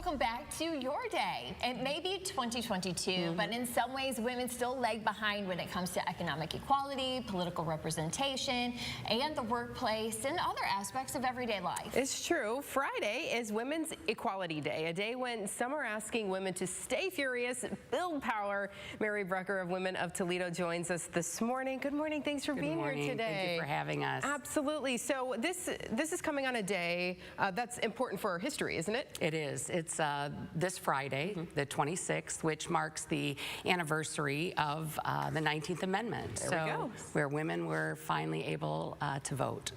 welcome back to your day. It may be 2022, but in some ways women still lag behind when it comes to economic equality, political representation, and the workplace and other aspects of everyday life. It's true. Friday is Women's Equality Day, a day when some are asking women to stay furious, build power. Mary Brucker of Women of Toledo joins us this morning. Good morning. Thanks for being here today. Thank you for having us. Absolutely. So this is coming on a day that's important for our history, isn't it? It is. It's this Friday, the 26th, which marks the anniversary of the 19th Amendment. There we go. Where women were finally able to vote.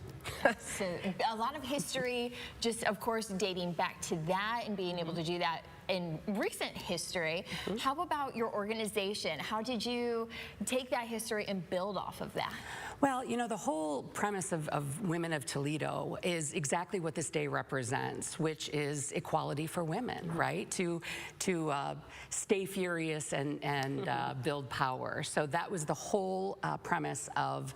So a lot of history, just of course dating back to that and being able to do that in recent history. How about your organization? How did you take that history and build off of that? Well, you know, the whole premise of Women of Toledo is exactly what this day represents, which is equality for women, right? To stay furious and build power. So that was the whole premise of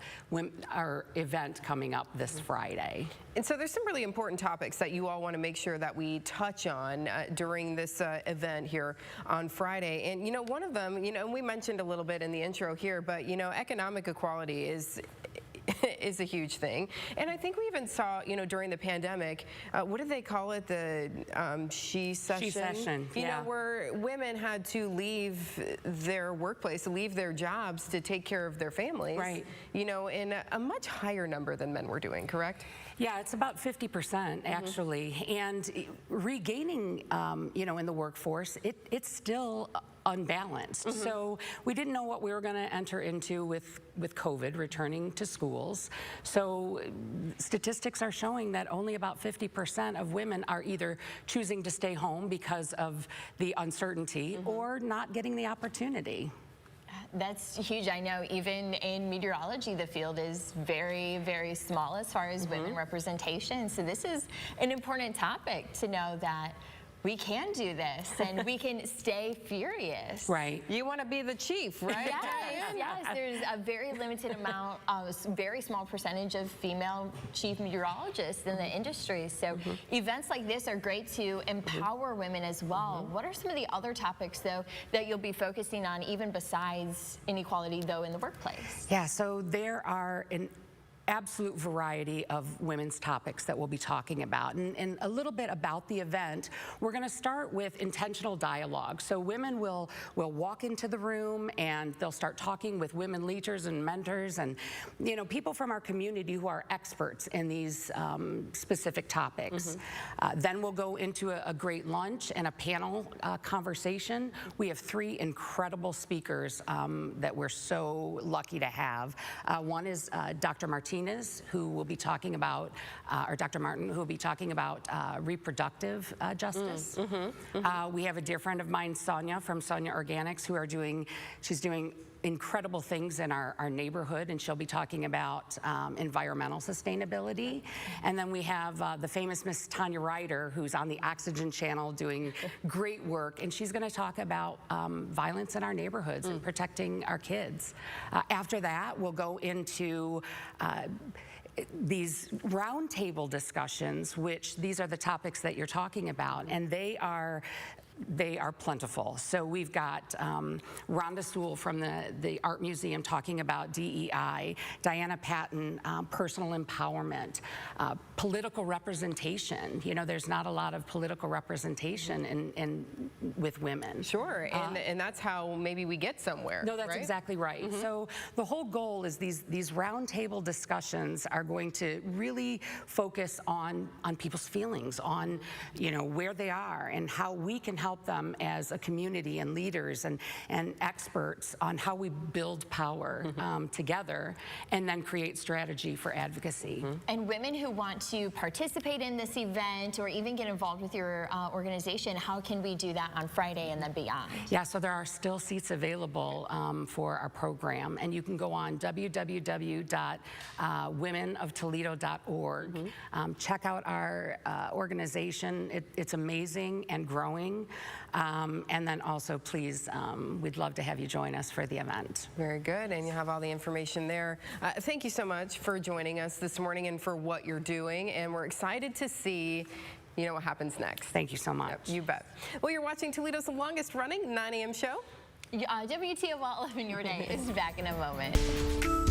our event coming up this Friday. And so there's some really important topics that you all want to make sure that we touch on during this event here on Friday. And, you know, one of them, you know, we mentioned a little bit in the intro here, but, you know, economic equality is a huge thing. And I think we even saw, you know, during the pandemic, what did they call it? The she session? She session, you know, where women had to leave their workplace, leave their jobs to take care of their families. Right. You know, in a much higher number than men were doing, correct? Yeah, it's about 50% actually. And regaining, you know, in the workforce, it's still unbalanced. So we didn't know what we were going to enter into with COVID returning to schools. So statistics are showing that only about 50% of women are either choosing to stay home because of the uncertainty or not getting the opportunity. That's huge. I know even in meteorology, the field is very, very small as far as women representation. So this is an important topic to know that we can do this and we can stay furious. Right. You want to be the chief, right? Yes. There's a very limited amount, very small percentage of female chief meteorologists in the industry. So events like this are great to empower women as well. What are some of the other topics, though, that you'll be focusing on, even besides inequality, though, in the workplace? Yeah, so there are an absolute variety of women's topics that we'll be talking about. And a little bit about the event, we're going to start with intentional dialogue. So women will walk into the room and they'll start talking with women leaders and mentors and, you know, people from our community who are experts in these specific topics. Then we'll go into a great lunch and a panel conversation. We have 3 incredible speakers that we're so lucky to have. One is Dr. Martinez, who will be talking about, or Dr. Martin, who will be talking about reproductive justice. We have a dear friend of mine, Sonia, from Sonia Organics, who are she's doing incredible things in our neighborhood, and she'll be talking about environmental sustainability. And then we have the famous Miss Tanya Ryder, who's on the Oxygen Channel doing great work, and she's going to talk about violence in our neighborhoods and protecting our kids. After that, we'll go into these roundtable discussions, which these are the topics that you're talking about, and they are plentiful. So we've got Rhonda Sewell from the Art Museum talking about DEI, Diana Patton, personal empowerment, political representation. You know, there's not a lot of political representation with women. Sure, and that's how maybe we get somewhere. No, that's exactly right. So the whole goal is these roundtable discussions are going to really focus on people's feelings, on, you know, where they are and how we can help them as a community and leaders and experts on how we build power together and then create strategy for advocacy. And women who want to participate in this event or even get involved with your organization, how can we do that on Friday and then beyond? Yeah, so there are still seats available for our program, and you can go on www.womenoftoledo.org. Check out our organization. It's amazing and growing. And then also, please, we'd love to have you join us for the event. Very good, and you have all the information there. Thank you so much for joining us this morning and for what you're doing, and we're excited to see you know what happens next. Thank you so much. Yep, you bet. Well, you're watching Toledo's longest running 9 a.m. show. WTOL 11 Your Day is back in a moment.